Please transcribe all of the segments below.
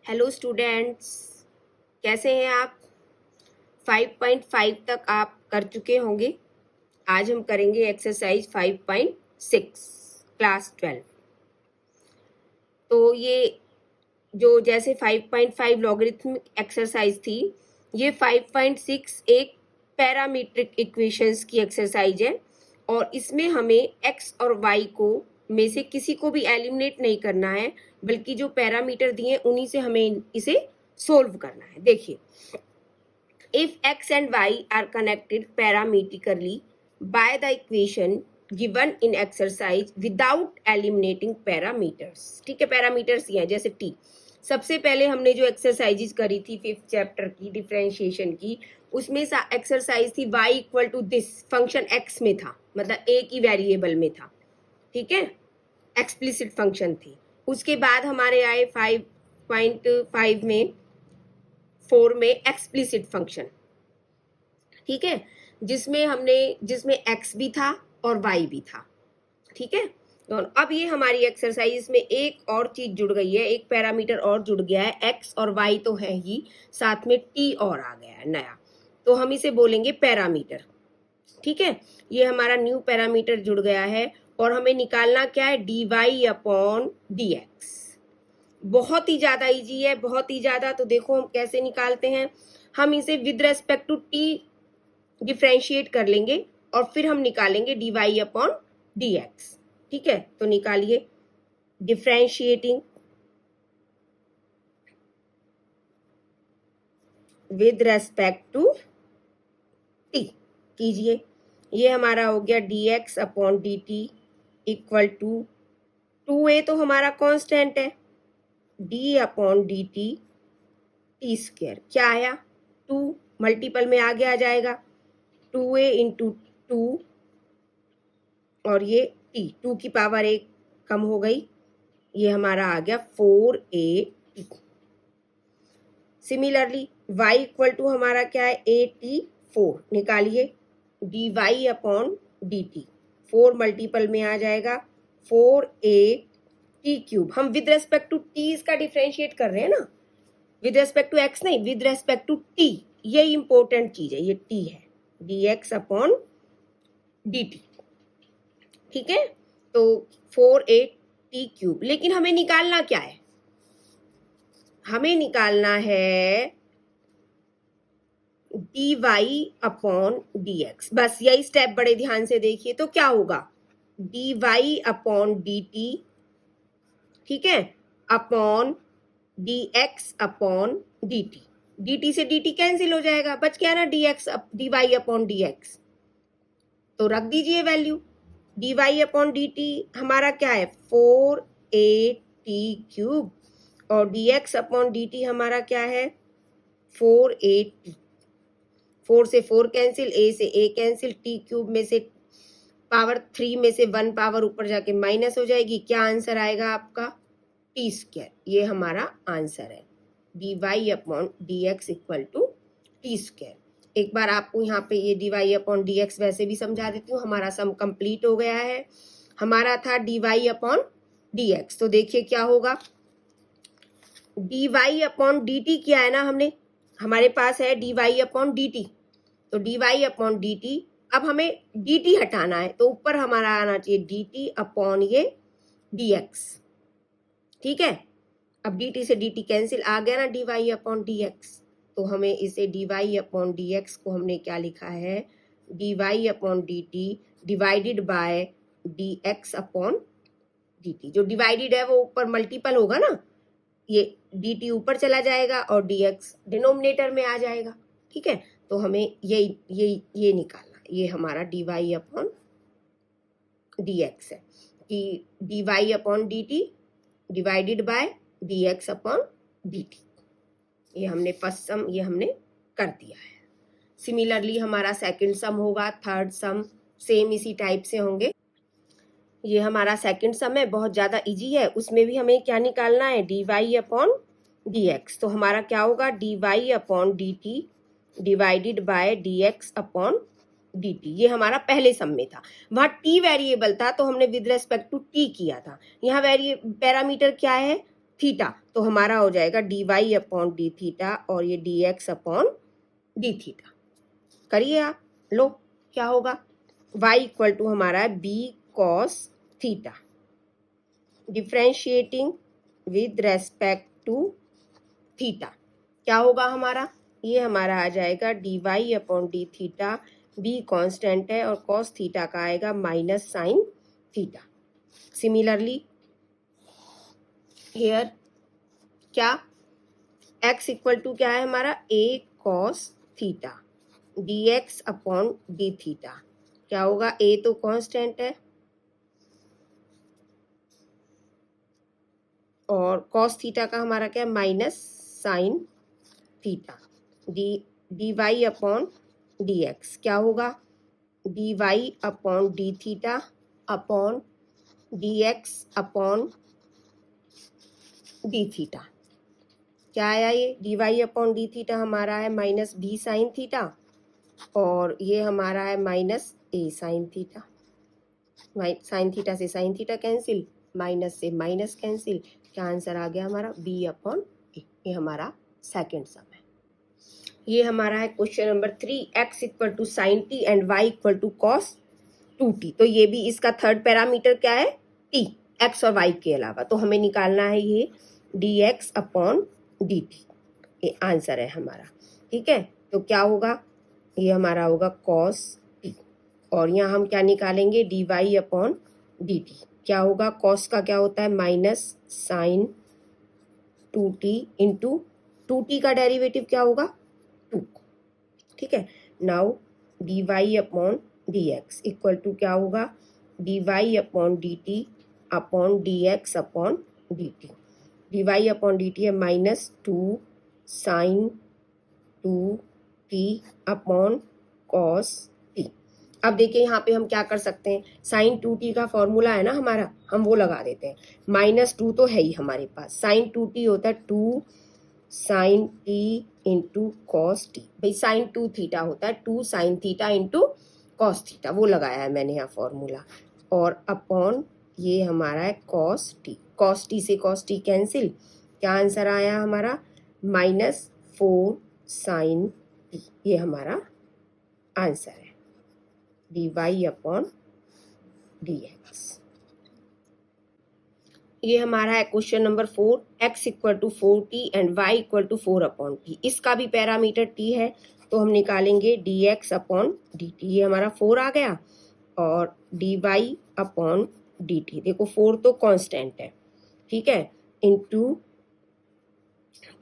Hello students, कैसे हैं आप? 5.5 तक आप कर चुके होंगे। आज हम करेंगे एक्सरसाइज 5.6 क्लास 12। तो ये जो जैसे 5.5 लॉगरिथमिक एक्सरसाइज थी, ये 5.6 एक पैरामीट्रिक इक्वेशंस की एक्सरसाइज है और इसमें हमें एक्स और वाई को में से किसी को भी एलिमिनेट नहीं करना है, बल्कि जो पैरामीटर दिए उन्हीं से हमें इसे सोल्व करना है। देखिए, if x and y are connected parametrically by the equation given in exercise without eliminating parameters। ठीक है, पैरामीटर्स ये हैं जैसे t। सबसे पहले हमने जो एक्सरसाइजेज करी थी 5th चैप्टर की डिफरेंशिएशन की, उसमें एक्सरसाइज थी y equal to this, function x में था, मतलब एक ही वेरिएबल में था। ठीक है, एक्सप्लिसिट फंक्शन थी। उसके बाद हमारे आए 5.5 में 4 में एक्सप्लिसिट फंक्शन। ठीक है, जिसमें x भी था और y भी था। ठीक है, तो अब ये हमारी एक्सरसाइज में एक और चीज जुड़ गई है, एक पैरामीटर और जुड़ गया है। x और y तो है ही, साथ में t और आ गया है नया, तो हम इसे बोलेंगे पैरामीटर। ठीक है, ये हमारा न्यू पैरामीटर जुड़ गया है और हमें निकालना क्या है, dy अपॉन dx। बहुत ही ज्यादा इजी है, बहुत ही ज्यादा। तो देखो हम कैसे निकालते हैं। हम इसे with respect to t differentiate कर लेंगे और फिर हम निकालेंगे dy अपॉन dx। ठीक है, तो निकालिए, differentiating with respect to t कीजिए। ये हमारा हो गया dx upon dt equal to 2a, तो हमारा कांस्टेंट है, d upon dt T square. क्या आया, 2 मल्टीपल में आगे आ जाएगा, 2a इंटू 2 और ये t, 2 की पावर 1 कम हो गई, ये हमारा आ गया 4a। Similarly y equal to हमारा क्या है, at4। निकालिए, dy अपॉन dt, 4 मल्टीपल में आ जाएगा, 4at क्यूब। हम विद रेस्पेक्ट टू t इसका डिफ्रेंशिएट कर रहे हैं ना, विद रेस्पेक्ट टू x नहीं, विद रेस्पेक्ट टू t। ये इंपॉर्टेंट चीज है, ये t है, dx अपॉन dt। ठीक है, तो 4at क्यूब। लेकिन हमें निकालना क्या है, हमें निकालना है dy अपॉन dx। बस यही स्टेप बड़े ध्यान से देखिए, तो क्या होगा, dy अपॉन dt, ठीक है, upon dx upon dt। dt से dt कैंसिल हो जाएगा, बच गया ना dy अपॉन dx। तो रख दीजिए वैल्यू, dy अपॉन dt हमारा क्या है, 4at क्यूब, और dx अपॉन dt हमारा क्या है, 4at। 4 से 4 कैंसिल, a से a कैंसिल, t क्यूब में से पावर 3 में से 1 पावर ऊपर जाके माइनस हो जाएगी। क्या आंसर आएगा आपका, टी स्क्वायर। ये हमारा आंसर है, dy upon dx equal to T square. एक बार आपको यहाँ पे ये dy अपॉन dx वैसे भी समझा देती हूँ। हमारा सम कंप्लीट हो गया है, हमारा था dy अपॉन dx। तो देखिए क्या होगा, dy अपॉन dt किया है ना हमने, हमारे पास है dy अपॉन dt। तो dy अपॉन dt, अब हमें dt हटाना है, तो ऊपर हमारा आना चाहिए dt अपॉन ये dx। ठीक है, अब dt से dt कैंसिल, आ गया ना dy अपॉन dx। तो हमें इसे dy अपॉन dx को हमने क्या लिखा है, dy upon dt divided by dx upon dt। जो डिवाइडेड है वो ऊपर मल्टीपल होगा ना, ये dt ऊपर चला जाएगा और dx डिनोमिनेटर में आ जाएगा। ठीक है, तो हमें ये निकालना, ये हमारा dy अपॉन dx है कि dy upon dt divided by dx upon dt। ये हमने फर्स्ट सम ये हमने कर दिया है। सिमिलरली हमारा सेकंड सम होगा, थर्ड सम सेम इसी टाइप से होंगे। ये हमारा सेकंड सम है, बहुत ज़्यादा इजी है। उसमें भी हमें क्या निकालना है, dy अपॉन dx। तो हमारा क्या होगा, dy upon dt divided by dx upon dt। ये हमारा पहले सम में था, वहाँ t वेरिएबल था तो हमने विद रेस्पेक्ट टू t किया था। यहाँ पैरामीटर क्या है, थीटा, तो हमारा हो जाएगा D Y upon D theta और ये D x upon D theta. करिए आप, लो क्या होगा, y इक्वल टू हमारा है B cos theta, differentiating with respect to theta, क्या होगा हमारा, ये हमारा आ जाएगा D Y upon D theta, B constant है और कॉस थीटा का आएगा minus sine theta. Similarly here क्या, x इक्वल टू क्या है हमारा, a cos theta dx upon D theta, क्या होगा, a तो कांस्टेंट है और कॉस थीटा का हमारा क्या, minus sine theta, D Y upon D x, क्या होगा, D Y upon D theta upon D x upon D theta, क्या आया ये, D Y upon D theta हमारा है माइनस बी साइन थीटा और ये हमारा है माइनस ए साइन थीटा, साइन थीटा से साइन थीटा कैंसिल, माइनस से माइनस कैंसिल, क्या आंसर आ गया हमारा, बी अपॉन ए, ये हमारा सेकंड सम है। ये हमारा है question number 3, X equal to sine T and Y equal to cos 2t, तो ये भी इसका थर्ड पैरामीटर क्या है, टी, एक्स और वाई के अलावा, तो हमें निकालना है ये D x upon D T, ये आंसर है हमारा। ठीक है, तो क्या होगा, ये हमारा होगा कॉस टी और यहाँ हम क्या निकालेंगे, D Y upon D T, क्या होगा, कॉस का क्या होता है minus sign 2t into 2t का डेरिवेटिव क्या होगा 2। ठीक है, now d Y upon D x equal to क्या होगा, D Y upon D T upon D x upon D T, D Y upon D T है minus 2 sine 2t upon cos t. अब देखिए यहाँ पे हम क्या कर सकते हैं, साइन 2t का फॉर्मूला है ना हमारा, हम वो लगा देते हैं, माइनस 2 तो है ही हमारे पास, साइन 2t होता है 2 sine t into cos T, भाई साइन 2 थीटा होता है 2 sine theta into cos theta, वो लगाया है मैंने यहाँ फॉर्मूला, और अपॉन ये हमारा है कॉस टी से कॉस टी कैंसिल, क्या आंसर आया हमारा, माइनस 4 साइन टी, ये हमारा आंसर है, D Y upon D x. ये हमारा है question number 4, X equal to 4t and Y equal to 4 upon T, इसका भी पैरामीटर t है, तो हम निकालेंगे D x upon D T, ये हमारा 4 आ गया और D Y upon D T, देखो 4 तो कांस्टेंट है, ठीक है, इंटू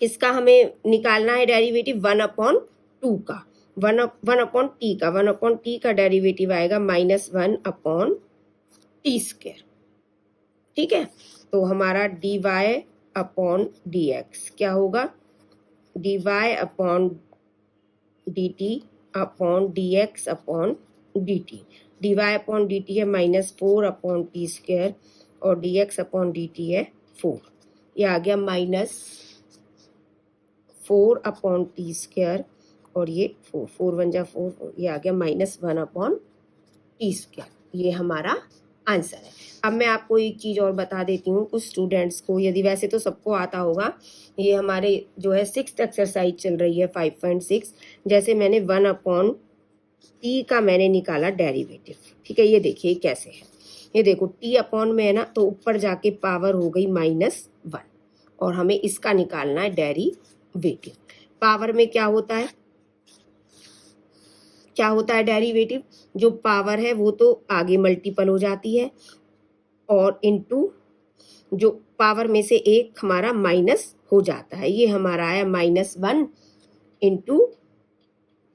इसका हमें निकालना है डेरिवेटिव 1 अपॉन 2 का, वन अपॉन टी का डेरिवेटिव आएगा माइनस 1 अपॉन टी स्क्वायर। ठीक है, तो हमारा D Y upon D x क्या होगा, D Y upon D T upon D x upon D T, D Y upon D T है माइनस 4 अपॉन टी स्क्वायर और D x upon D T है 4, ये आ गया माइनस 4 अपॉन टी स्क्वायर और ये 4 1 जा 4, ये आ गया माइनस 1 अपॉन टी स्क्वायर, ये हमारा आंसर है। अब मैं आपको एक चीज़ और बता देती हूँ, कुछ स्टूडेंट्स को, यदि वैसे तो सबको आता होगा, ये हमारे जो है 6th एक्सरसाइज चल रही है 5.6, जैसे मैंने 1 अपॉन टी का मैंने निकाला डेरिवेटिव, ठीक है, ये देखिए कैसे है, ये देखो टी अपॉन में है ना, तो ऊपर जाके पावर हो गई -1 और हमें इसका निकालना है डेरिवेटिव। पावर में क्या होता है, डेरिवेटिव, जो पावर है वो तो आगे मल्टीपल हो जाती है और इनटू जो पावर में से एक हमारा माइनस हो जाता है, ये हमारा आया -1 इंटू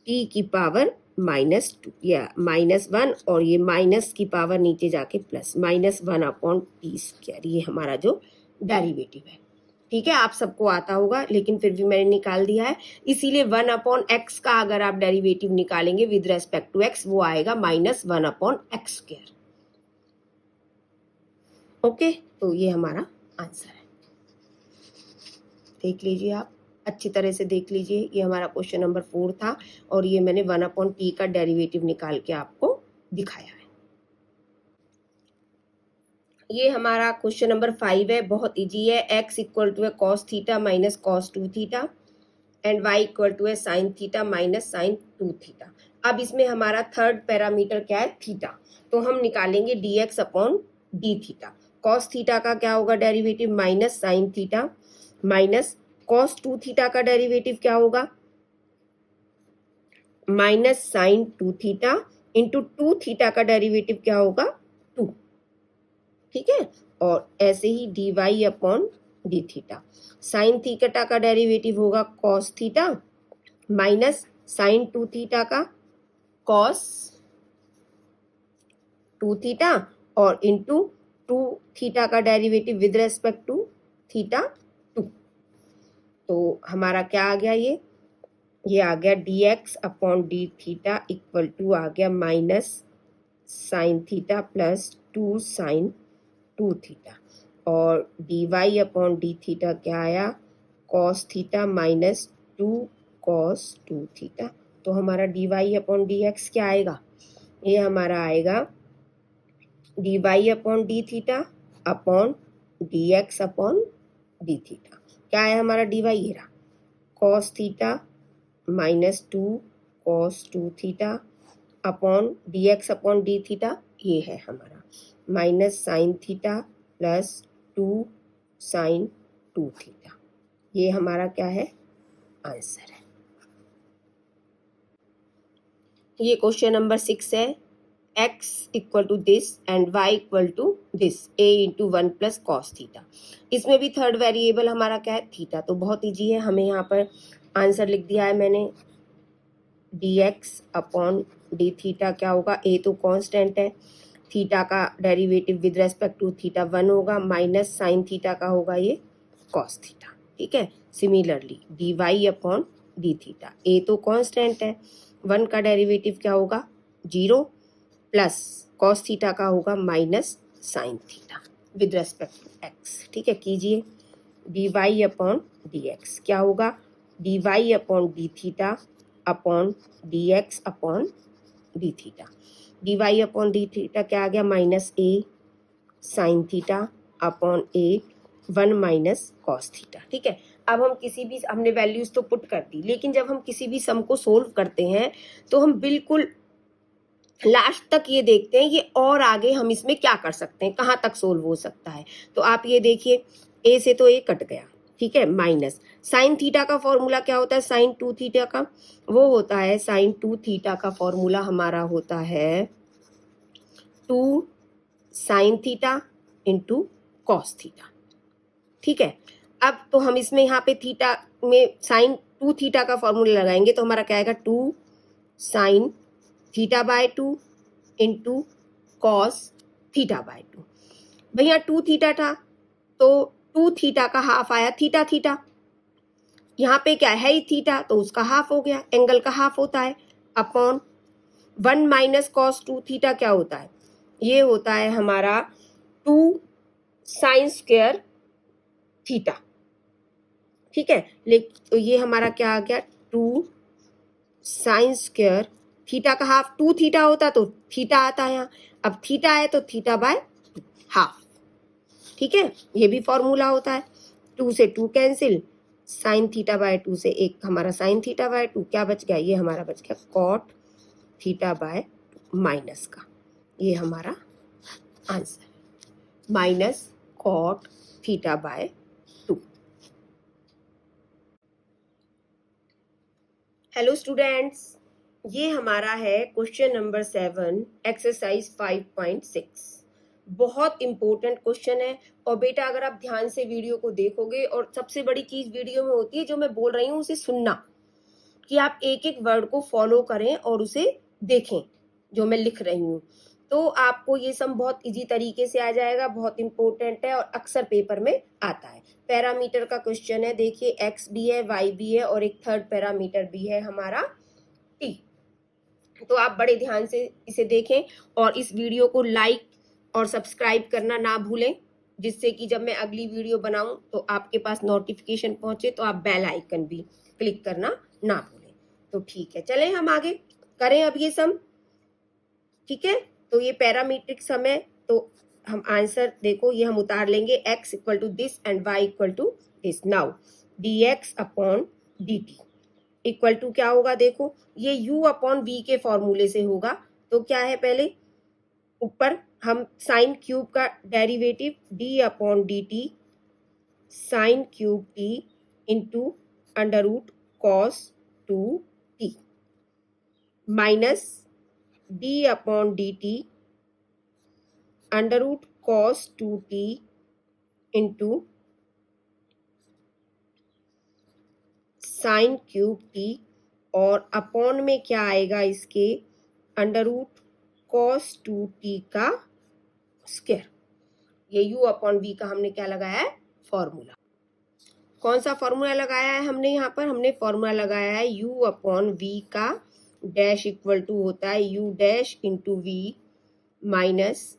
टी की पावर -2 या -1 और ये माइनस की पावर नीचे जाके प्लस -1 अपॉन टी स्क्वायर, ये हमारा जो डेरिवेटिव है। ठीक है, आप सबको आता होगा, लेकिन फिर भी मैंने निकाल दिया है, इसीलिए 1 अपॉन एक्स का अगर आप डेरिवेटिव निकालेंगे विद रेस्पेक्ट टू एक्स, वो आएगा -1 अपॉन एक्स स्क्वायर। ओके, तो ये हमारा आंसर है, देख लीजिए आप, अच्छी तरह से देख लीजिए, ये हमारा क्वेश्चन नंबर 4 था और ये मैंने 1 अपॉन टी का डेरिवेटिव निकाल के आपको दिखाया है। ये हमारा क्वेश्चन नंबर 5 है, बहुत इजी है। x इक्वल टू है cos theta minus cos 2 theta and y equal to है sine theta minus sine 2 theta. अब इसमें हमारा थर्ड पैरामीटर क्या है, थीटा, तो हम निकालेंगे dx upon D theta. Cos theta का क्या होगा derivative, minus sine theta minus cos 2 theta का डेरिवेटिव क्या होगा, minus sine 2 theta into 2 theta का डेरिवेटिव क्या होगा, 2। ठीक है, और ऐसे ही d Y upon D theta. Sine theta का डेरिवेटिव होगा cos theta minus sine 2 theta का कॉस 2 थीटा और इंटू 2 थीटा का derivative with respect to theta 2। तो हमारा क्या आ गया, ये आ गया dx upon D theta equal to आ गया minus sine theta plus 2 sine 2 theta, और D Y upon D theta क्या आया, cos theta minus 2 cos 2 theta. तो हमारा D Y upon D x क्या आएगा, ये हमारा आएगा d Y upon D theta upon D x upon D theta. क्या है हमारा डी वाई, ये रहा cos theta minus 2 cos 2 theta upon D x upon D theta, ये है हमारा minus sine theta plus 2 sine 2 theta. ये हमारा क्या है, आंसर है। ये क्वेश्चन नंबर 6 है। x equal to this and y equal to this a into 1 plus cos theta. इसमें भी थर्ड वेरिएबल हमारा क्या है, थीटा। तो बहुत ईजी है, हमें यहाँ पर आंसर लिख दिया है मैंने, dx अपॉन डी थीटा क्या होगा, a तो कांस्टेंट है, थीटा का derivative with respect to theta 1 होगा, माइनस साइन थीटा का होगा ये कॉस थीटा। ठीक है, similarly D Y upon D theta, a तो कांस्टेंट है, 1 का डेरिवेटिव क्या होगा 0 प्लस कॉस थीटा का होगा minus sine theta with respect to X. ठीक है, कीजिए D Y upon D x क्या होगा, D Y upon D theta upon D x upon D theta. D Y upon D theta क्या आ गया, minus A sine theta upon A 1 minus cos theta. ठीक है, अब हम किसी भी, हमने वैल्यूज तो पुट कर दी, लेकिन जब हम किसी भी सम को सोल्व करते हैं तो हम बिल्कुल लास्ट तक ये देखते हैं ये और आगे हम इसमें क्या कर सकते हैं, कहाँ तक सोल्व हो सकता है। तो आप ये देखिए, ए से तो ए कट गया, ठीक है, माइनस साइन थीटा का फॉर्मूला क्या होता है, साइन 2 थीटा का, वो होता है साइन 2 थीटा का फॉर्मूला हमारा होता है 2 sine theta into cos theta. ठीक है, अब तो हम इसमें यहाँ पे थीटा में साइन 2 थीटा का फॉर्मूला लगाएंगे तो हमारा क्या आएगा, 2 sine theta by 2 into cos theta by 2। भैया 2 थीटा था तो 2 थीटा का हाफ आया थीटा थीटा, यहाँ पे क्या है ही थीटा तो उसका हाफ हो गया, एंगल का हाफ होता है, अपॉन 1 माइनस कॉस 2 थीटा क्या होता है, ये होता है हमारा 2 साइन स्क्वायर थीटा। ठीक है, लेकिन तो ये हमारा क्या आ गया, 2 साइन स्क्वायर थीटा का हाफ, 2 थीटा होता तो थीटा आता है यहाँ, अब थीटा है तो थीटा बाय हाफ। ठीक है, ये भी फॉर्मूला होता है, 2 से 2 कैंसिल, साइन थीटा बाय 2 से एक हमारा साइन थीटा बाय 2 क्या बच गया, ये हमारा बच गया कॉट थीटा बाय माइनस का, ये हमारा answer, minus cot theta by 2। Hello students, ये हमारा है क्वेश्चन नंबर 7 एक्सरसाइज 5.6। बहुत इंपॉर्टेंट क्वेश्चन है, और बेटा अगर आप ध्यान से वीडियो को देखोगे, और सबसे बड़ी चीज वीडियो में होती है जो मैं बोल रही हूँ उसे सुनना, कि आप एक एक वर्ड को फॉलो करें और उसे देखें जो मैं लिख रही हूँ, तो आपको ये सब बहुत इजी तरीके से आ जाएगा। बहुत इंपॉर्टेंट है और अक्सर पेपर में आता है। पैरामीटर का क्वेश्चन है, देखिए एक्स भी है, वाई भी है, और एक थर्ड पैरामीटर भी है हमारा टी। तो आप बड़े ध्यान से इसे देखें और इस वीडियो को लाइक और सब्सक्राइब करना ना भूलें, जिससे कि जब मैं अगली वीडियो बनाऊं तो आपके पास नोटिफिकेशन पहुंचे, तो आप बेल आइकन भी क्लिक करना ना भूलें। तो ठीक है, चलें हम आगे करें अब ये सम। ठीक है, तो ये पैरामीट्रिक सम है, तो हम आंसर देखो ये हम उतार लेंगे x equal to this and y equal to this. Now dx upon dt equal to क्या होगा, देखो ये u अपॉन v के फॉर्मूले से होगा। तो क्या है, पहले ऊपर हम साइन क्यूब का derivative d upon dt sine cube t into under root cos 2t minus d upon dt under root cos 2t into sine cube t और अपॉन में क्या आएगा इसके, अंडर रूट कॉस 2t का square. ये u upon v का हमने क्या लगाया है, फॉर्मूला। कौन सा फॉर्मूला लगाया है हमने यहाँ पर, हमने फॉर्मूला लगाया है u अपॉन v का डैश इक्वल टू होता है u dash into v minus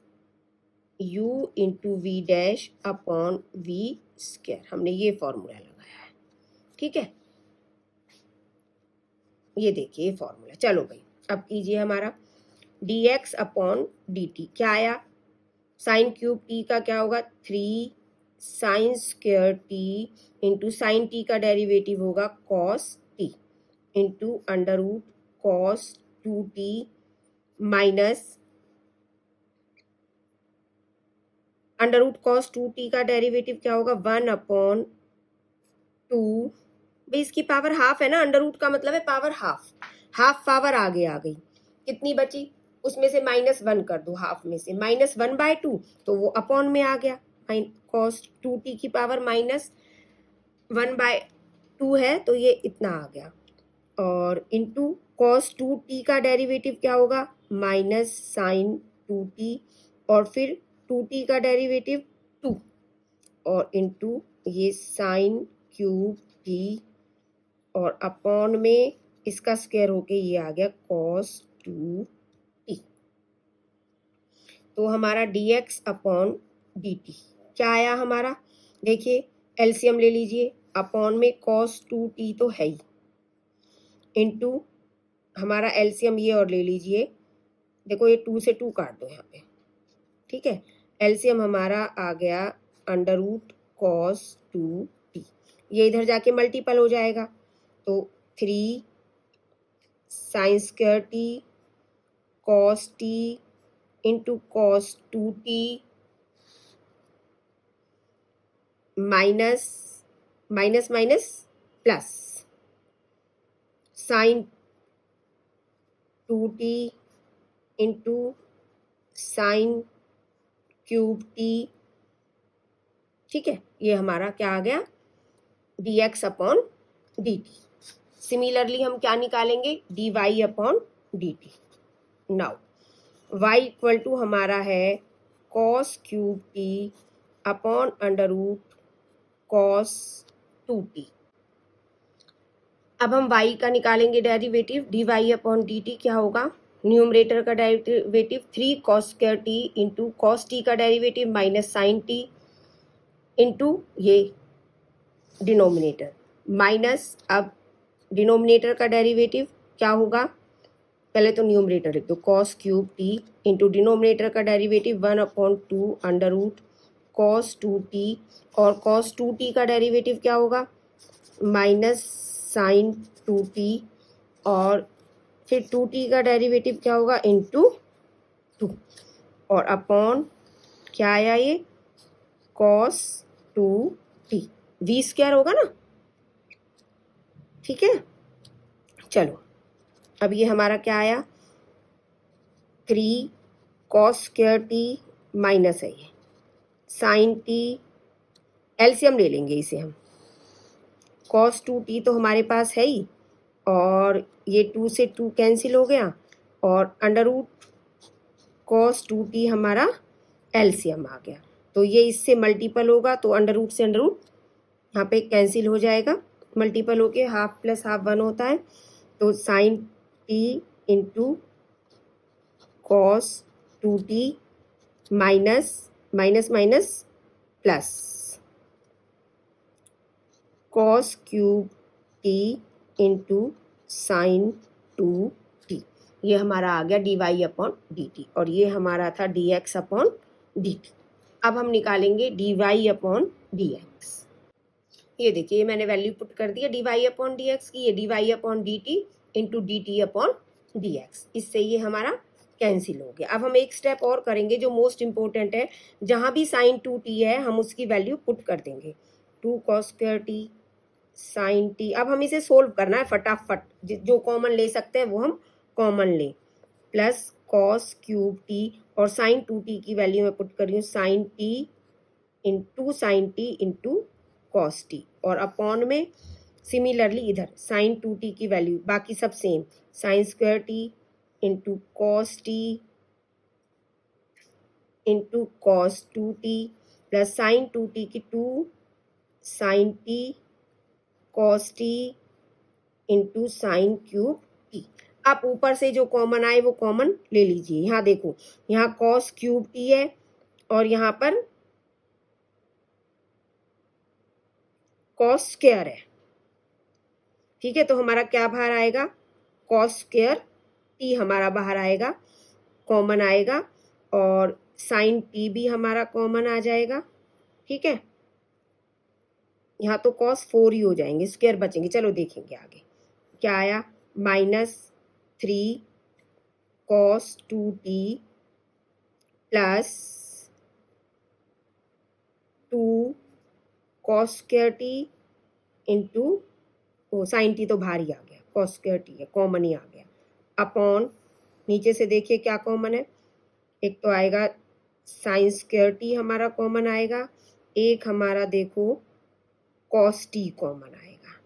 u into v dash upon v square. हमने ये फॉर्मूला लगाया है, ठीक है। ये देखिए फॉर्मूला। चलो भाई अब कीजिए हमारा dx अपॉन dt क्या आया, साइन क्यूब t का क्या होगा 3 sine square t into sine t का डेरिवेटिव होगा cos t into under root cos 2t minus under root cos 2t का डेरिवेटिव क्या होगा 1 अपॉन 2। भाई इसकी पावर हाफ है ना, अंडर रूट का मतलब है पावर हाफ, हाफ पावर आगे आ गई, कितनी बची, उसमें से -1 कर दो, हाफ में से -1/2 तो वो अपॉन में आ गया, cos 2t की पावर -1/2 है तो ये इतना आ गया। और इंटू cos 2t का डेरिवेटिव क्या होगा माइनस साइन 2t और फिर 2t का डेरिवेटिव 2 और इंटू ये साइन क्यूब t और अपॉन में इसका स्क्वायर होके ये आ गया cos 2t। तो हमारा dx अपॉन dt क्या आया हमारा, देखिए एलसीएम ले लीजिए, अपॉन में cos 2t तो है ही, इंटू हमारा एलसीएम ये और ले लीजिए, देखो ये 2 से 2 काट दो यहाँ पे, ठीक है। एलसीएम हमारा आ गया अंडर रूट cos 2t, ये इधर जाके मल्टीपल हो जाएगा तो 3 sine square t cos t into cos 2t minus minus minus plus sign 2t into sine cube t, ठीक है। ये हमारा क्या आ गया dx अपॉन dt। सिमिलरली हम क्या निकालेंगे dy upon dt। Now y equal to हमारा है cos cube t upon under root cos 2t। अब हम y का निकालेंगे डेरिवेटिव, dy अपॉन dt क्या होगा, न्यूमरेटर का derivative 3 cos square t into cos t का derivative minus sine t into ये डिनोमिनेटर माइनस, अब डिनोमिनेटर का डेरिवेटिव क्या होगा, पहले तो न्यूमरेटर लिख दो cos cube t into denominator का derivative 1 upon 2 under root cos 2t और cos 2t का डेरिवेटिव क्या होगा माइनस साइन 2t और फिर 2t का डेरिवेटिव क्या होगा इंटू 2 और अपॉन क्या आया ये cos 2t, v स्क्वायर होगा ना, ठीक है। चलो अब ये हमारा क्या आया 3 cos स्क्वायर t माइनस है ये साइन t, एलसीएम ले लेंगे इसे हम, cos 2t तो हमारे पास है ही और ये 2 से 2 कैंसिल हो गया और अंडर रूट cos 2t हमारा एलसीएम आ गया, तो ये इससे मल्टीपल होगा तो अंडर रूट से अंडर रूट यहाँ पे कैंसिल हो जाएगा, मल्टीपल होके हाफ प्लस हाफ 1 होता है, तो sine t into cos 2t minus minus minus plus cos cube t into sine 2t, ये हमारा आ गया dy अपॉन dt और ये हमारा था dx अपॉन dt। अब हम निकालेंगे D Y upon D x. ये देखिए मैंने वैल्यू पुट कर दिया D Y upon D X की, ये D Y upon D T into D T upon D X, इससे ये हमारा कैंसिल हो गया। अब हम एक स्टेप और करेंगे जो मोस्ट इंपॉर्टेंट है, जहां भी साइन टू टी है हम उसकी वैल्यू पुट कर देंगे, two cos square T sine T. अब हम इसे सोल्व करना है फटाफट, जो कॉमन ले सकते हैं वो हम कॉमन लें, प्लस कॉस क्यूब टी और साइन टू टी की वैल्यू मैं पुट कर रही हूँ sine t into sine t into cos t, और अपॉन में सिमिलरली इधर साइन टू टी की वैल्यू बाकी सब same, sine square t into cos t into cos two t plus sine two t की two sine t cos t into sine cube t. आप ऊपर से जो कॉमन आए वो कॉमन ले लीजिए। यहाँ देखो, यहाँ कॉस क्यूब टी है और यहाँ पर कॉस स्क्वायर है, ठीक है। तो हमारा क्या बाहर आएगा, कॉस स्क्वायर टी हमारा बाहर आएगा, कॉमन आएगा, और साइन टी भी हमारा कॉमन आ जाएगा, ठीक है। यहाँ तो कॉस 4 ही हो जाएंगे, स्क्वायर बचेंगे। चलो देखेंगे आगे क्या आया, -3 cos 2t plus 2 cos square t into, वो साइन टी तो बाहर ही आ गया, कॉस स्क्वायर टी है कॉमन ही आ गया, अपॉन नीचे से देखिए क्या कॉमन है, एक तो आएगा साइन स्क्वायर टी हमारा कॉमन आएगा, एक हमारा देखो कॉस टी कॉमन आएगा।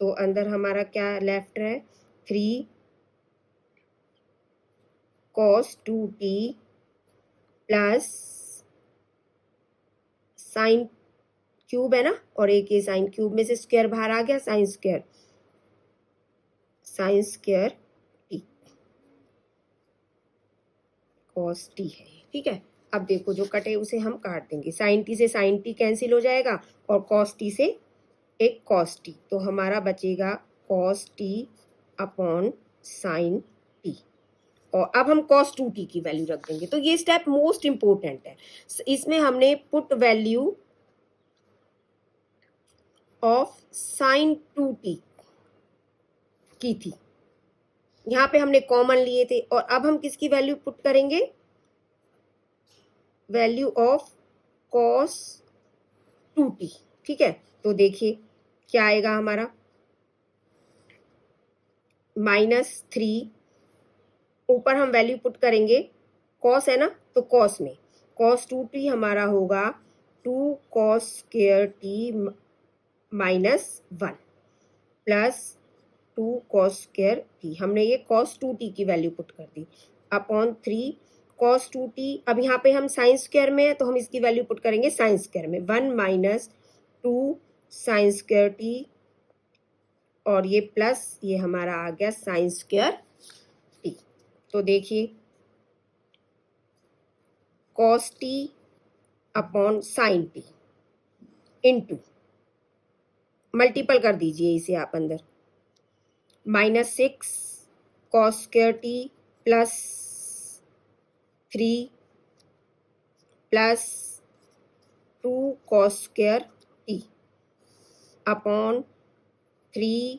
तो अंदर हमारा क्या लेफ्ट है, 3 cos 2t plus sine cube है ना, और एक ये साइन क्यूब में से स्क्वायर बाहर आ गया, sign square T cos T है, ठीक है। अब देखो जो कटे उसे हम काट देंगे, साइन टी से साइन टी कैंसिल हो जाएगा और कॉस टी से एक कॉस टी, तो हमारा बचेगा cos T upon sine T, और अब हम कॉस 2t की वैल्यू रख देंगे। तो ये स्टेप मोस्ट इंपोर्टेंट है, इसमें हमने put value of sine 2t की थी, यहाँ पे हमने कॉमन लिए थे, और अब हम किसकी वैल्यू पुट करेंगे, वैल्यू ऑफ कॉस 2t, ठीक है। तो देखिए क्या आएगा हमारा, -3, ऊपर हम वैल्यू पुट करेंगे, कॉस है ना तो कॉस में कॉस 2t हमारा होगा 2 cos square T -1 plus 2 cos square T, हमने ये कॉस 2t की वैल्यू पुट कर दी, अपॉन 3 कॉस 2t। अब यहाँ पे हम साइन स्क्वायर में है तो हम इसकी वैल्यू पुट करेंगे साइन स्क्वायर में, 1 - 2 साइन स्क्वायर टी, और ये प्लस ये हमारा आ गया साइन स्क्वायर टी। तो देखिए cos T upon sine t into, multiple कर दीजिए इसे आप अंदर, -6 cos square T plus 3 plus 2 cos square T upon 3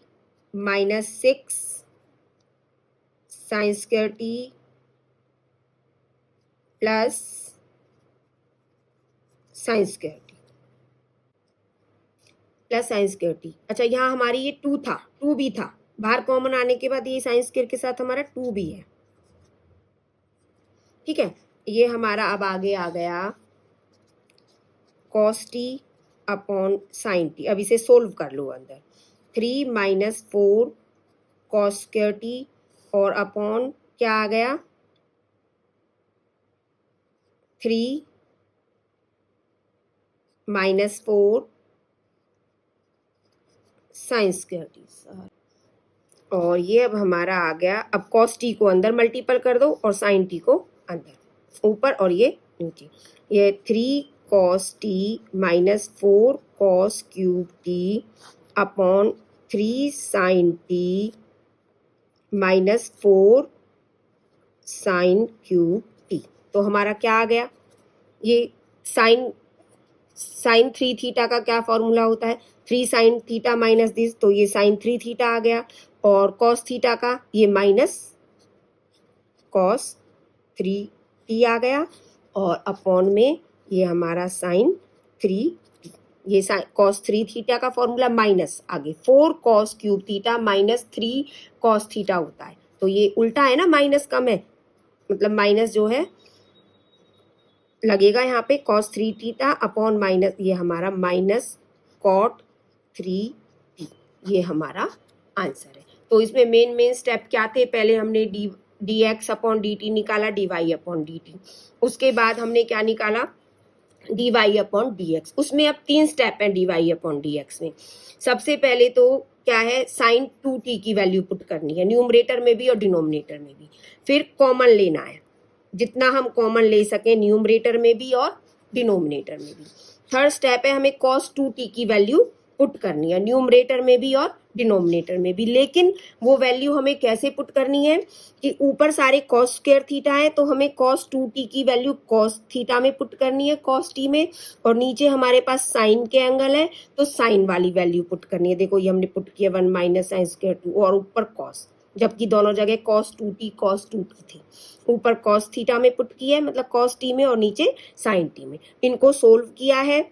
-6 sign square T plus sign square T plus sign square T. अच्छा यहाँ हमारी ये 2 था, 2 भी था, बाहर कॉमन आने के बाद ये साइन स्क्वायर के साथ हमारा 2 भी है, ठीक है। ये हमारा अब आगे आ गया cos T upon sine T. अब इसे सोल्व कर लो अंदर, 3 - 4 कॉस स्क्वायर टी और अपॉन क्या आ गया, 3 - 4 साइन स्क्वायर टी, और ये अब हमारा आ गया, अब कॉस टी को अंदर मल्टीपल कर दो और साइन टी को अंदर ऊपर और ये नीचे, ये 3 cos T -4 cos cube T upon 3 sine T -4 sine cube T. तो हमारा क्या आ गया, ये साइन साइन 3 थीटा का क्या फॉर्मूला होता है, 3 साइन थीटा माइनस दिस, तो ये साइन 3 थीटा आ गया। और कॉस थीटा का ये माइनस कॉस 3 टी आ गया, और अपॉन में ये हमारा साइन 3, ये कॉस 3 थीटा का फॉर्मूला माइनस आगे 4 cos cube theta minus 3 cos theta होता है। तो ये उल्टा है ना, माइनस कम है, मतलब माइनस जो है लगेगा यहाँ पे कॉस 3 थीटा अपॉन माइनस ये हमारा माइनस कॉट 3 टी, ये हमारा आंसर है। तो इसमें मेन स्टेप क्या थे, पहले हमने d x upon D t निकाला, d Y upon D t, उसके बाद हमने क्या निकाला, d Y upon D x. उसमें अब 3 स्टेप हैं d Y upon D x में। सबसे पहले तो क्या है, साइन 2t की वैल्यू पुट करनी है न्यूमरेटर में भी और डिनोमिनेटर में भी, फिर कॉमन लेना है, जितना हम कॉमन ले सकें न्यूमरेटर में भी और डिनोमिनेटर में भी। थर्ड स्टेप है, हमें cos 2t की वैल्यू पुट करनी है न्यूमरेटर में भी और डिनोमिनेटर में भी। लेकिन वो वैल्यू हमें कैसे पुट करनी है कि ऊपर सारे cos स्क्वायर थीटा है, तो हमें cos 2t की वैल्यू cos थीटा में पुट करनी है, cos t में, और नीचे हमारे पास साइन के एंगल है तो साइन वाली वैल्यू पुट करनी है। देखो ये हमने पुट किया 1 माइनस साइन स्क्वायर 2, और ऊपर cos, जबकि दोनों जगह cos 2t थी, ऊपर cos थीटा में पुट किया है, मतलब cos t में, और नीचे sin t में। इनको सोल्व किया है,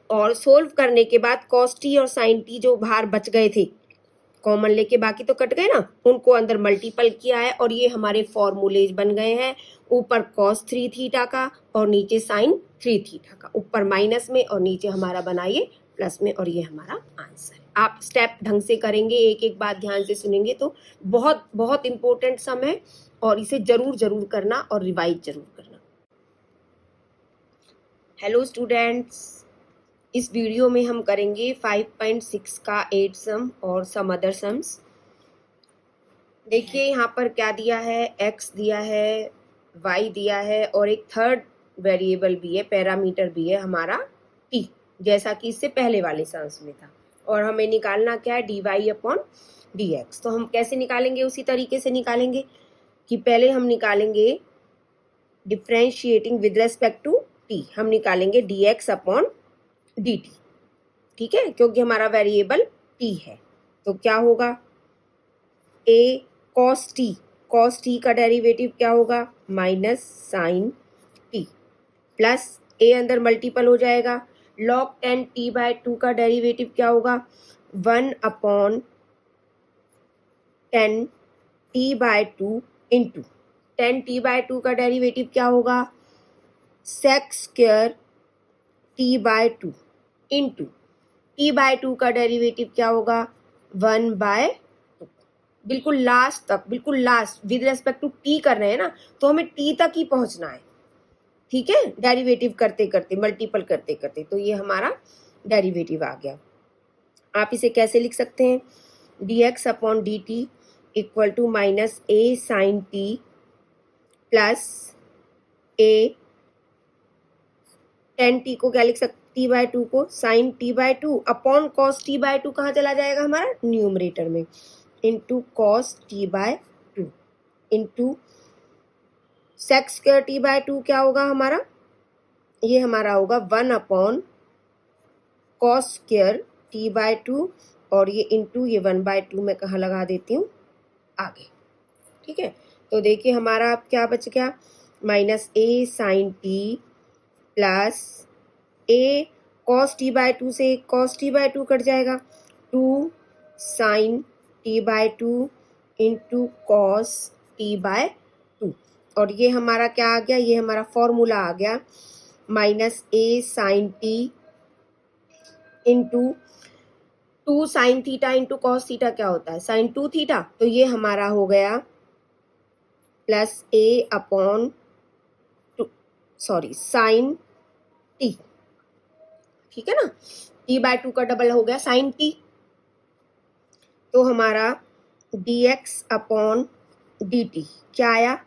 और सोल्व करने के बाद cos t और sin t जो बाहर बच गए थे कॉमन लेके, बाकी तो कट गए ना, उनको अंदर मल्टीपल किया है, और ये हमारे फॉर्मूलेज बन गए हैं, ऊपर cos 3 थीटा का और नीचे sin 3 थीटा का, ऊपर माइनस में और नीचे हमारा बनाइए प्लस में, और ये हमारा आंसर है। आप स्टेप ढंग से करेंगे, एक एक बात ध्यान से सुनेंगे तो बहुत बहुत इंपॉर्टेंट सम है, और इसे जरूर करना और रिवाइज जरूर करना। हेलो स्टूडेंट्स, इस वीडियो में हम करेंगे 5.6 का 8 सम और सम अदर सम्स। देखिए यहाँ पर क्या दिया है, x दिया है, y दिया है, और एक थर्ड वेरिएबल भी है, पैरामीटर भी है हमारा t, जैसा कि इससे पहले वाले सम्स में था। और हमें निकालना क्या है, D Y upon D X. तो हम कैसे निकालेंगे, उसी तरीके से निकालेंगे कि पहले हम निकालेंगे differentiating with respect to t, हम निकालेंगे D x upon D T, ठीक है, क्योंकि हमारा वेरिएबल t है। तो क्या होगा, a cos t का डेरिवेटिव क्या होगा, minus sine t, plus a अंदर मल्टीपल हो जाएगा, log 10 t बाय 2 का डेरिवेटिव क्या होगा, 1 upon 10 t by 2 into 10 t by 2 का डेरिवेटिव क्या होगा, sec square t by 2 into t by 2 का डेरिवेटिव क्या होगा, 1 बाय 2। बिल्कुल लास्ट तक, बिल्कुल last with respect to t कर रहे हैं ना, तो हमें t तक ही पहुंचना है, ठीक है, डेरिवेटिव करते करते, मल्टीपल करते करते। तो ये हमारा डेरिवेटिव आ गया। आप इसे कैसे लिख सकते हैं, D x upon D T equal to minus A sine T plus A 10t को क्या लिख सकते, t बाय 2 को sine t by 2 upon cos t by 2 कहाँ चला जाएगा हमारा, न्यूमरेटर में, into cos t by 2 into sec square t by 2 क्या होगा हमारा, ये हमारा होगा 1 upon cos square t by 2, और ये इंटू ये 1 बाय 2 मैं कहाँ लगा देती हूँ, आगे, ठीक है। तो देखिए हमारा अब क्या बच गया, minus A sine T plus A cos T by 2 से कॉस टी बाय 2 कट जाएगा, 2 sine T by 2 into cos T by 2, और ये हमारा क्या आ गया, ये हमारा फॉर्मूला आ गया, माइनस ए sine t into 2 sine theta into cos theta क्या होता है, साइन 2 थीटा, तो ये हमारा हो गया प्लस ए अपॉन साइन टी, ठीक है ना, t बाय 2 का डबल हो गया साइन t। तो हमारा dx अपॉन dt क्या आया,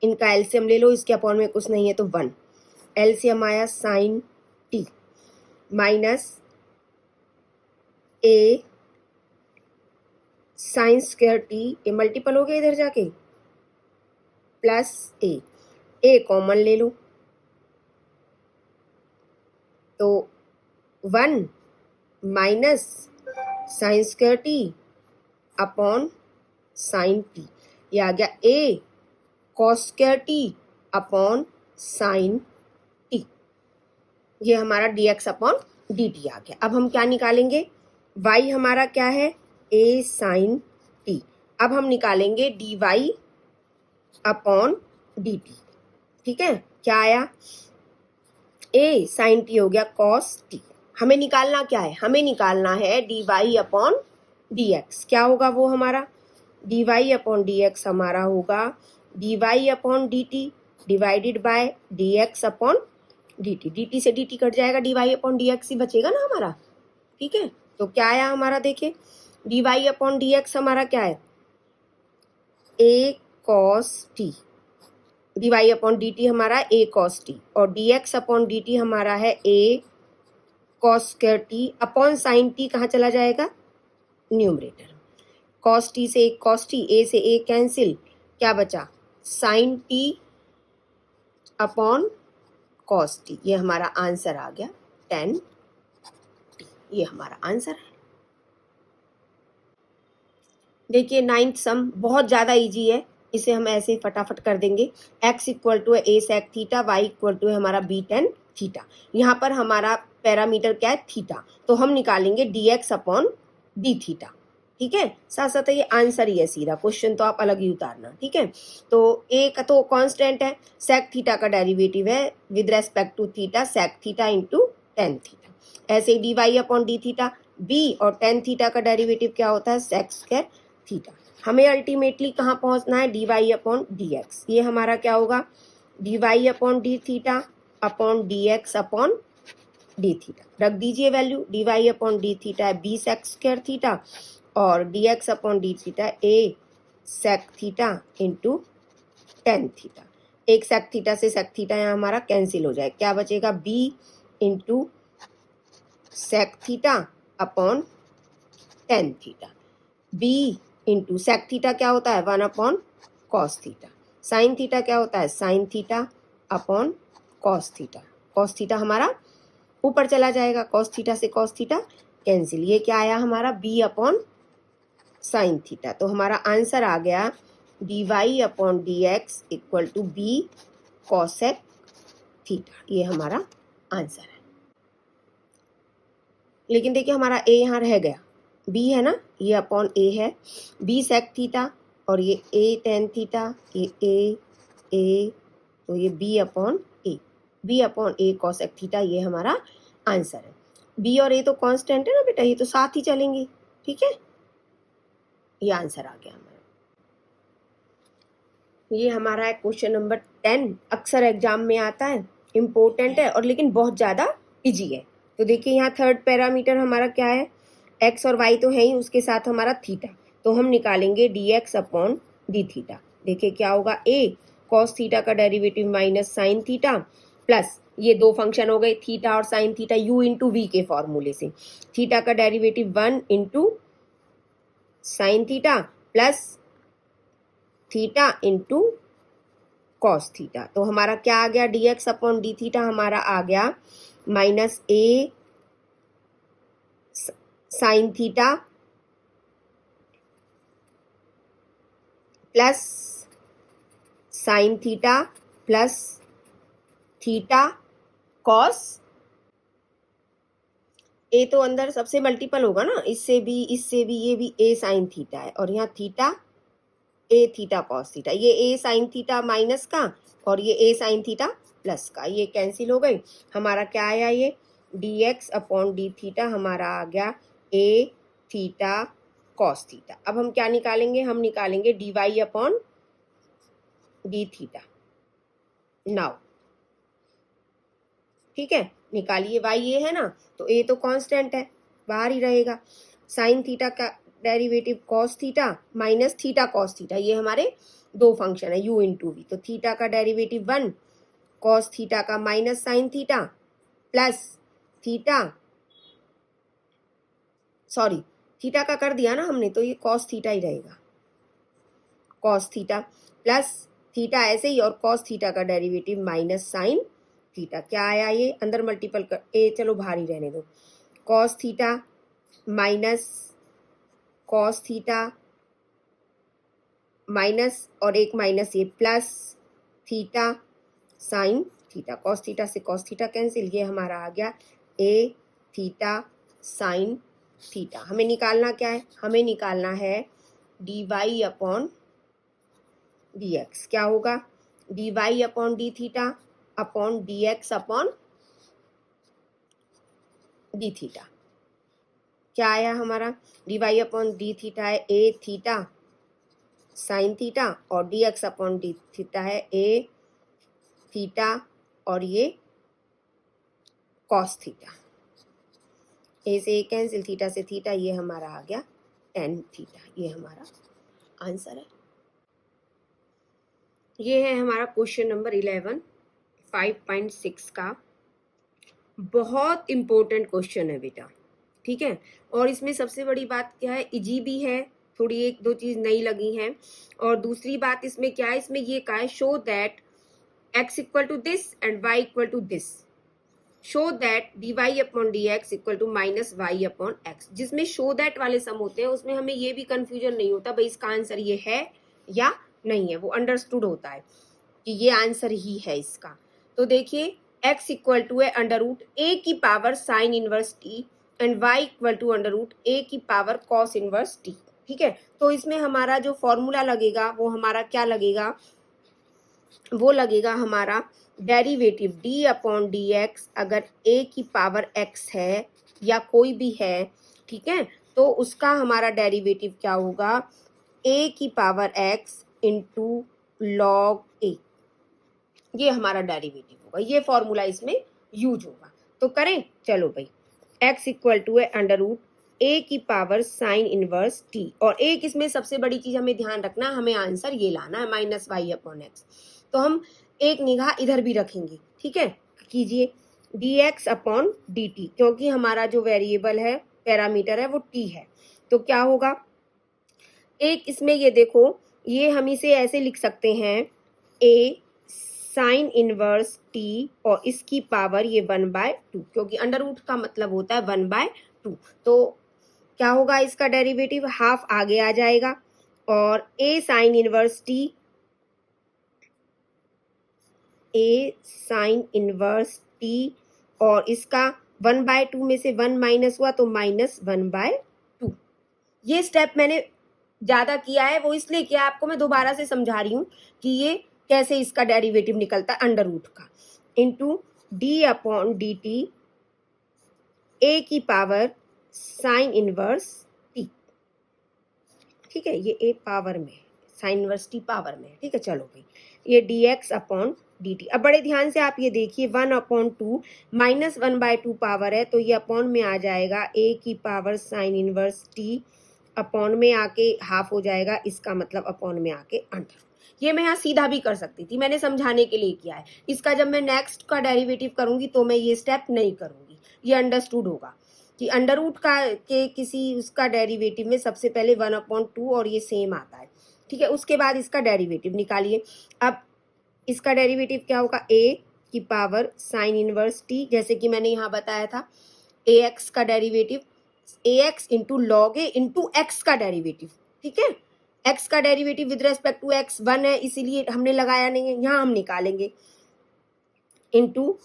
इनका एलसीएम ले लो, इसके अपॉन में कुछ नहीं है तो 1, एलसीएम आया साइन t माइनस ए साइन स्क्वायर t, ये मल्टीपल हो गया इधर जाके, प्लस ए कॉमन ले लो, तो 1 minus sign square T upon sine T, ये आ गया a cos square T upon sine T, ये हमारा dx अपॉन dt आ गया। अब हम क्या निकालेंगे, y हमारा क्या है a साइन टी, अब हम निकालेंगे dy अपॉन dt। ठीक है, क्या आया, a साइन टी हो गया कॉस टी। हमें निकालना क्या है, हमें निकालना है dy अपॉन dx, क्या होगा वो हमारा dy अपॉन dx हमारा होगा dy upon dt divided by dx upon dt, dt से dt कट जाएगा, dy अपॉन dx ही बचेगा ना हमारा। ठीक है, तो क्या आया हमारा, देखिए dy अपॉन dx हमारा क्या है a cos t, dy upon dt हमारा a cos t और dx अपॉन dt हमारा है a cos square t upon sine t कहाँ चला जाएगा न्यूमरेटर, cos t से एक cos t, a से a कैंसिल, क्या बचा sine t upon cos t, ये हमारा आंसर आ गया 10 t, ये हमारा आंसर है। देखिए 9th सम बहुत ज़्यादा इजी है, इसे हम ऐसे फटाफट कर देंगे। x इक्वल टू है a sec theta, y equal to है हमारा b tan थीटा, यहाँ पर हमारा पैरामीटर क्या है थीटा, तो हम निकालेंगे dx अपॉन d थीटा। ठीक है, साथ साथ ये आंसर ही है सीधा, क्वेश्चन तो आप अलग ही उतारना। ठीक है, तो a का तो कांस्टेंट है, sec थीटा का डेरिवेटिव है with respect to theta sec theta into tan theta, ऐसे ही dy upon d theta, b और tan थीटा का डेरिवेटिव क्या होता है sec स्क्वायर थीटा। हमें अल्टीमेटली कहाँ पहुंचना है dy अपॉन dx, ये हमारा क्या होगा dy upon d theta upon dx upon d theta, रख दीजिए value, dy upon d theta है b sec स्क्वायर थीटा और dx upon d theta a sec theta into tan theta, एक sec theta से sec थीटा यहाँ हमारा cancel हो जाए, क्या बचेगा b into sec theta upon tan theta, b into sec theta क्या होता है 1 upon cos theta, sine theta क्या होता है sine theta upon cos theta, cos theta हमारा ऊपर चला जाएगा, कॉस थीटा से कॉस थीटा कैंसिल, ये क्या आया हमारा b अपॉन साइन थीटा, तो हमारा आंसर आ गया dy upon dx equal to b cosec theta, ये हमारा आंसर है। लेकिन देखिए हमारा a यहाँ रह गया, b है ना, ये अपॉन a है, b सेक थीटा और ये a tan थीटा, ये a तो ये b upon a cosec theta, ये हमारा आंसर है। b और a तो कांस्टेंट है ना बेटा, ये तो साथ ही चलेंगे। ठीक है, ये आंसर आ गया हमारा। ये हमारा है क्वेश्चन नंबर 10, अक्सर एग्जाम में आता है, इम्पोर्टेंट है और लेकिन बहुत ज़्यादा इजी है। तो देखिए यहाँ थर्ड पैरामीटर हमारा क्या है, x और y तो है ही, उसके साथ हमारा थीटा, तो हम निकालेंगे dx अपॉन डी थीटा। देखिए क्या होगा, a cos थीटा का derivative minus sine theta plus ये दो फंक्शन हो गए थीटा और sine theta u into v के फॉर्मूले से, थीटा का derivative 1 into sine theta plus theta into cos theta, तो हमारा क्या आ गया dx अपॉन डी थीटा हमारा आ गया minus a sine theta plus sine theta plus theta cos, a तो अंदर सबसे मल्टीपल होगा ना, इससे भी ये भी a साइन थीटा है और यहाँ theta a theta cos theta, ये a साइन थीटा माइनस का और ये a साइन थीटा प्लस का, ये कैंसिल हो गई, हमारा क्या आया ये dx अपॉन डी थीटा हमारा आ गया a थीटा कॉस थीटा। अब हम क्या निकालेंगे, हम निकालेंगे dy upon D theta now. ठीक है, निकालिए, y ये है ना, तो a तो कांस्टेंट है बाहर ही रहेगा, साइन थीटा का derivative cos theta minus theta cos theta, ये हमारे दो फंक्शन है u इंटू वी, तो थीटा का डेरिवेटिव 1 कॉस थीटा का minus sine theta plus theta, sorry theta का कर दिया ना हमने, तो ये कॉस थीटा ही रहेगा, कॉस थीटा प्लस थीटा ऐसे ही और कॉस थीटा का डेरिवेटिव माइनस साइन थीटा। क्या आया ये, अंदर मल्टीपल कर, ए चलो बाहर ही रहने दो, cos theta minus cos theta minus और एक माइनस ये plus theta sine theta. Cos theta से कॉस थीटा कैंसिल, ये हमारा आ गया ए थीटा साइन थीटा। हमें निकालना क्या है, हमें निकालना है D Y upon D x. क्या होगा, D Y upon D theta upon D x upon D theta. क्या आया हमारा, D Y upon D theta है ए थीटा साइन थीटा और D x upon D theta है ए थीटा और ये कॉस थीटा। ए से ए कैंसिल, थीटा से थीटा, ये हमारा आ गया टेन थीटा। ये हमारा आंसर है। ये है हमारा क्वेश्चन नंबर 11 5.6 का। बहुत इम्पोर्टेंट क्वेश्चन है बेटा, ठीक है। और इसमें सबसे बड़ी बात क्या है, इजी भी है, थोड़ी एक दो चीज नई लगी हैं। और दूसरी बात इसमें क्या है, इसमें ये कहा है show that x equal to this and y equal to this, show that d Y upon D x equal to minus y upon x. जिसमें शो दैट वाले सम होते हैं उसमें हमें ये भी कंफ्यूजन नहीं होता भाई इसका आंसर ये है या नहीं है, वो अंडरस्टूड होता है कि ये आंसर ही है इसका। तो देखिए x इक्वल टू है अंडर रूट ए की power sine inverse t and y equal to under root a की पावर कॉस इनवर्स टी, ठीक है। तो इसमें हमारा जो फॉर्मूला लगेगा वो हमारा क्या लगेगा, वो लगेगा हमारा derivative d upon D x. अगर a की पावर x है या कोई भी है, ठीक है, तो उसका हमारा डेरिवेटिव क्या होगा, a की power x into log a। ये हमारा डेरिवेटिव होगा, ये फॉर्मूला इसमें यूज होगा। तो करें, चलो भाई, x इक्वल टू है अंडर रूट ए की पावर साइन इनवर्स टी, और एक इसमें सबसे बड़ी चीज हमें ध्यान रखना, हमें आंसर ये लाना है माइनस वाई अपॉन एक्स। तो हम एक निगाह इधर भी रखेंगे, ठीक है। कीजिए D x upon D T, क्योंकि हमारा जो वेरिएबल है पैरामीटर है वो टी है। तो क्या होगा, एक इसमें ये देखो, ये हम इसे ऐसे लिख सकते हैं ए साइन इनवर्स टी और इसकी पावर ये 1/2, क्योंकि अंडर रूट का मतलब होता है 1/2। तो क्या होगा, इसका डेरिवेटिव हाफ आगे आ जाएगा और ए साइन इनवर्स टी, ए साइन इनवर्स टी और इसका 1/2 में से 1 माइनस हुआ तो -1/2। ये स्टेप मैंने ज्यादा किया है, वो इसलिए किया आपको मैं दोबारा से समझा रही हूँ कि ये कैसे इसका डेरिवेटिव निकलता है अंडर रूट का, into D upon D T A की पावर साइन इनवर्स टी, ठीक है। ये ए पावर में, साइन इनवर्स टी पावर में, ठीक है। चलो भाई, ये D x upon D t. अब बड़े ध्यान से आप ये देखिए 1/2 -1/2 पावर है, तो ये अपॉन में आ जाएगा ए की power sine inverse T, upon में आके हाफ हो जाएगा, इसका मतलब अपॉन में आके अंडर। ये मैं यहाँ सीधा भी कर सकती थी, मैंने समझाने के लिए किया है। इसका जब मैं नेक्स्ट का डेरिवेटिव करूंगी तो मैं ये स्टेप नहीं करूंगी, ये अंडरस्टूड होगा कि अंडर रूट का के किसी उसका डेरिवेटिव में सबसे पहले 1/2 और ये सेम आता है, ठीक है। उसके बाद इसका डेरिवेटिव निकालिए। अब इसका डेरिवेटिव क्या होगा, ए की पावर साइन इनवर्स टी, जैसे कि मैंने यहाँ बताया था, ए एक्स का derivative a x into log a into x का डेरिवेटिव, ठीक है। एक्स का derivative with respect to x 1 है, इसीलिए हमने लगाया नहीं है, यहाँ हम निकालेंगे इंटू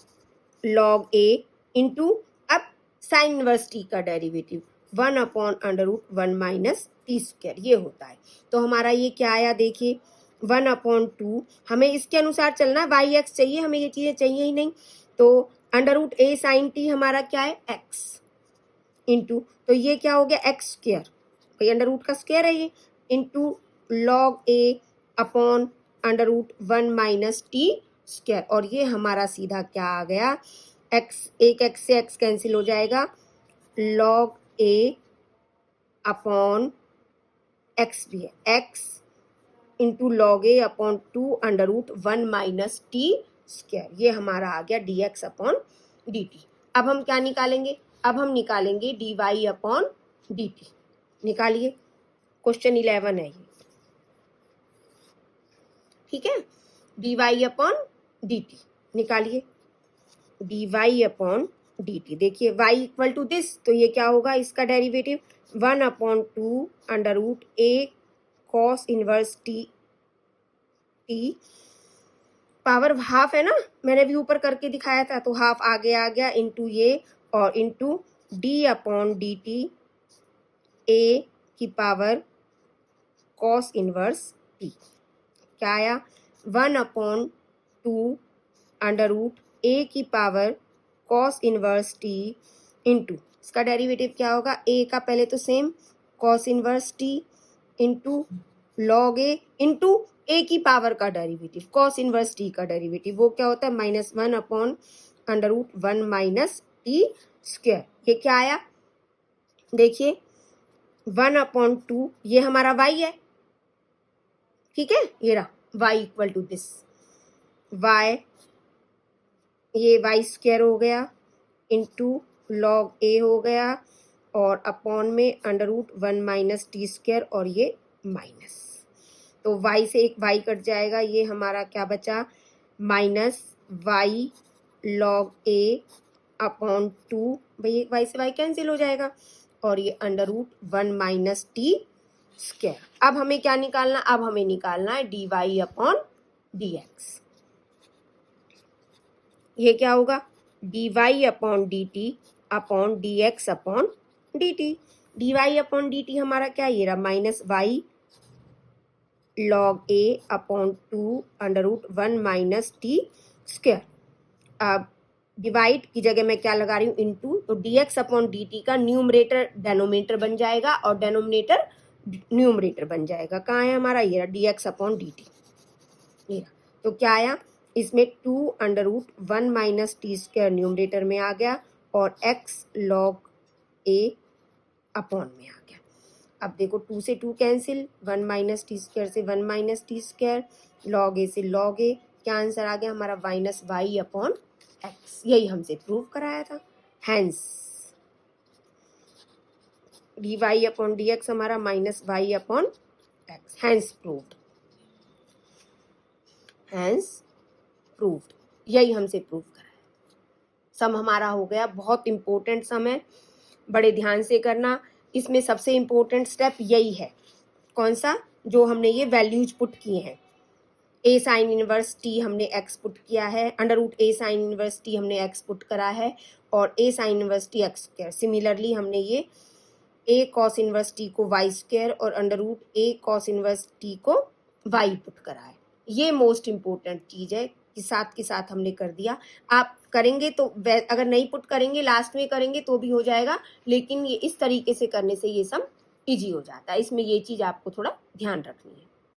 लॉग ए इंटू अब साइन इनवर्स टी का डेरिवेटिव 1/√1 माइनस टी स्क्वायर, ये होता है। तो हमारा ये क्या आया, देखिए 1/2, हमें इसके अनुसार चलना, वाई एक्स चाहिए, हमें ये चीजें चाहिए ही नहीं। तो √a साइन टी हमारा क्या है, एक्स इंटू, तो ये क्या हो गया एक्स स्क्वायर, भाई अंडर रूट का स्क्वायर है ये, into log a upon √1 minus t square. और ये हमारा सीधा क्या आ गया, एक्स, एक एक्स से एक्स कैंसिल हो जाएगा, लॉग ए अपॉन एक्स भी है, x into log a upon 2√1 minus t square. ये हमारा आ गया d x upon D t. अब हम क्या निकालेंगे, अब हम निकालेंगे D Y upon D t. निकालिए, क्वेश्चन 11 है ये, ठीक है। D Y upon D t निकालिए। D Y upon D t. देखिए y इक्वल टू दिस, तो ये क्या होगा इसका derivative 1/2 under root a cos inverse T, T power half है ना, मैंने भी ऊपर करके दिखाया था, तो हाफ आगे आ गया इंटू ये और into D upon D T A की पावर कॉस इनवर्स टी। क्या आया 1/2 अंडर रूट ए की power cos inverse t into इसका डेरिवेटिव क्या होगा, ए का पहले तो same cos inverse t into log a into a की पावर का डेरिवेटिव कॉस इनवर्स टी का डेरिवेटिव, वो क्या होता है -1/√1 माइनस टी स्क्वायर। ये क्या आया देखिए 1/2, ये हमारा y है, ठीक है, ये रहा y equal to this, y ये y स्क्वायर हो गया इंटू लॉग ए हो गया और अपॉन में √1 माइनस टी स्क्वायर और ये माइनस, तो y से एक y कट जाएगा, ये हमारा क्या बचा -y log a अपॉन 2, भाई y से y कैंसिल हो जाएगा और ये √1 माइनस टी स्क्वायर। अब हमें क्या निकालना, अब हमें निकालना है D Y upon D x. ये क्या होगा D Y upon D T upon D x upon D T. D Y upon D t हमारा क्या ये रहा -y log a upon 2 √1 minus t square. अब डिवाइड की जगह मैं क्या लगा रही हूँ इनटू, तो dx अपॉन dt का न्यूमरेटर डेनोमिनेटर बन जाएगा और डेनोमिनेटर न्यूमरेटर बन जाएगा। कहाँ है हमारा ये dx अपॉन dt, ये तो क्या आया इसमें 2 √1 माइनस टी स्क्वायर न्यूमरेटर में आ गया और x log a अपॉन में आ गया। अब देखो 2 से 2 कैंसिल, 1 माइनस टी स्क्वायर से 1 माइनस टी स्क्वायर, लॉग ए से लॉग ए, क्या आंसर आ गया हमारा -y अपॉन एक्स। यही हमसे प्रूव कराया था, hence d Y upon D x हमारा -y upon x, hence proved, hence proved, यही हमसे प्रूव कराया। सम हमारा हो गया, बहुत इंपॉर्टेंट सम है, बड़े ध्यान से करना। इसमें सबसे इंपॉर्टेंट स्टेप यही है, कौन सा, जो हमने ये वैल्यूज पुट किए हैं, ए साइन इनवर्स टी हमने एक्स पुट किया है, √a साइन इनवर्स टी हमने एक्स पुट करा है और a sign inverse T x square. Similarly हमने ये a कॉस इनवर्स टी को y स्क्वायर और √a कॉस इनवर्स टी को y पुट करा है। ये मोस्ट इम्पोर्टेंट चीज़ है कि साथ के साथ हमने कर दिया। आप करेंगे तो, अगर नहीं पुट करेंगे लास्ट में करेंगे तो भी हो जाएगा, लेकिन ये इस तरीके से करने से ये सम ईजी हो जाता है। इसमें ये चीज़ आपको थोड़ा ध्यान रखनी है।